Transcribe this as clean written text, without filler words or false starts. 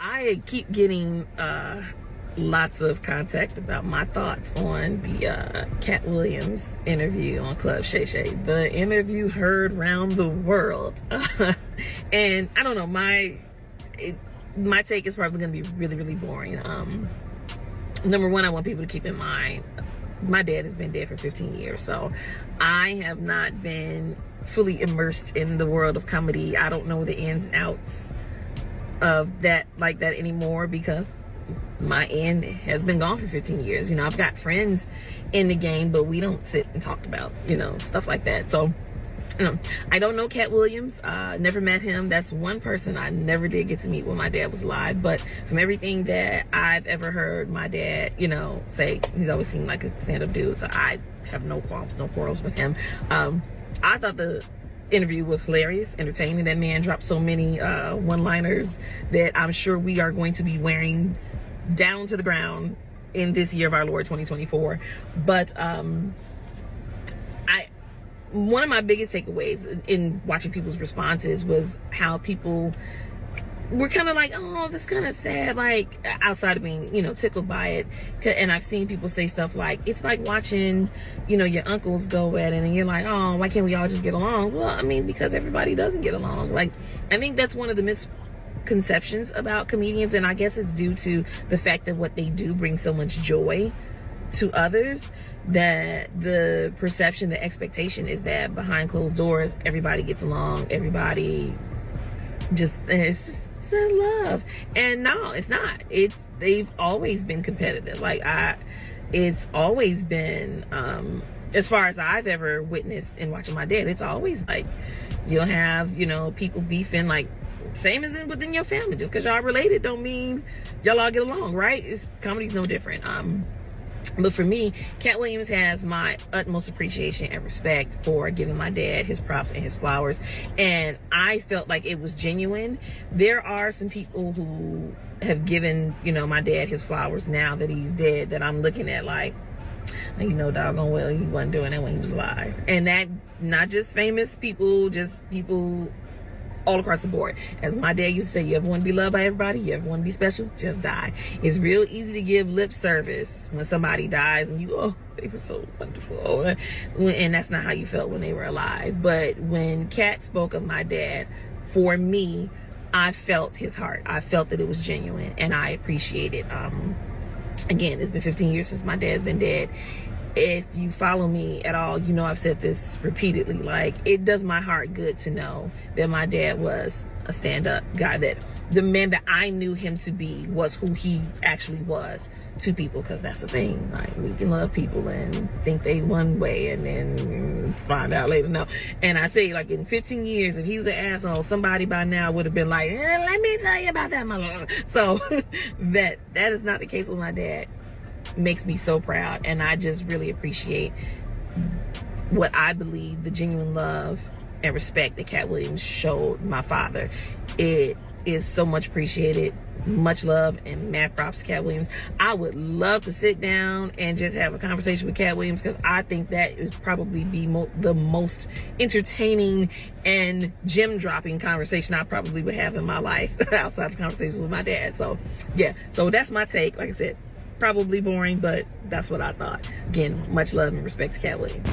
I keep getting lots of contact about my thoughts on the Katt Williams interview on Club Shay Shay. The interview heard round the world. And I don't know, my take is probably going to be really, really boring. Number one, I want people to keep in mind, my dad has been dead for 15 years, so I have not been fully immersed in the world of comedy. I don't know the ins and outs of that like that anymore, because my end has been gone for 15 years. You know, I've got friends in the game, but we don't sit and talk about, you know, stuff like that. So I don't know Katt Williams. Never met him. That's one person I never did get to meet when my dad was alive. But from everything that I've ever heard my dad, you know, say, he's always seemed like a stand-up dude. So I have no qualms, no quarrels with him. I thought the interview was hilarious, entertaining. That man dropped so many one-liners that I'm sure we are going to be wearing down to the ground in this year of our Lord 2024. But one of my biggest takeaways in watching people's responses was how people were kind of like, oh, that's kind of sad, like, outside of being, you know, tickled by it. And I've seen people say stuff like, it's like watching, you know, your uncles go at it and you're like, oh, why can't we all just get along? Well, I mean, because everybody doesn't get along. Like, I think that's one of the misconceptions about comedians, and I guess it's due to the fact that what they do brings so much joy to others, that the perception, the expectation is that behind closed doors everybody gets along, everybody it's love. And no, it's not. They've always been competitive. Like, it's always been, as far as I've ever witnessed in watching my dad, it's always like you'll have, you know, people beefing, like same as within your family. Just because y'all related don't mean y'all all get along, right? Comedy's no different. But for me, Katt Williams has my utmost appreciation and respect for giving my dad his props and his flowers. And I felt like it was genuine. There are some people who have given, you know, my dad his flowers now that he's dead, that I'm looking at like, you know, doggone well, he wasn't doing that when he was alive. And that, not just famous people, just people all across the board. As my dad used to say, you ever want to be loved by everybody? You ever want to be special? Just die. It's real easy to give lip service when somebody dies and you, oh, they were so wonderful. And that's not how you felt when they were alive. But when Katt spoke of my dad, for me, I felt his heart. I felt that it was genuine, and I appreciate it. Again, it's been 15 years since my dad's been dead. If you follow me at all, you know I've said this repeatedly. Like, it does my heart good to know that my dad was a stand-up guy, that the man that I knew him to be was who he actually was to people. Because that's the thing, like, we can love people and think they one way and then find out later no. And I say, like, in 15 years, if he was an asshole, somebody by now would have been like, let me tell you about that mother. So that is not the case with my dad. Makes me so proud, and I just really appreciate what I believe the genuine love and respect that Katt Williams showed my father. It is so much appreciated. Much love and mad props to Katt Williams. I would love to sit down and just have a conversation with Katt Williams, because I think that is probably the most entertaining and gem dropping conversation I probably would have in my life outside of conversations with my dad. So yeah, so that's my take. Like I said, probably boring, but that's what I thought. Again, much love and respect to Katt Williams.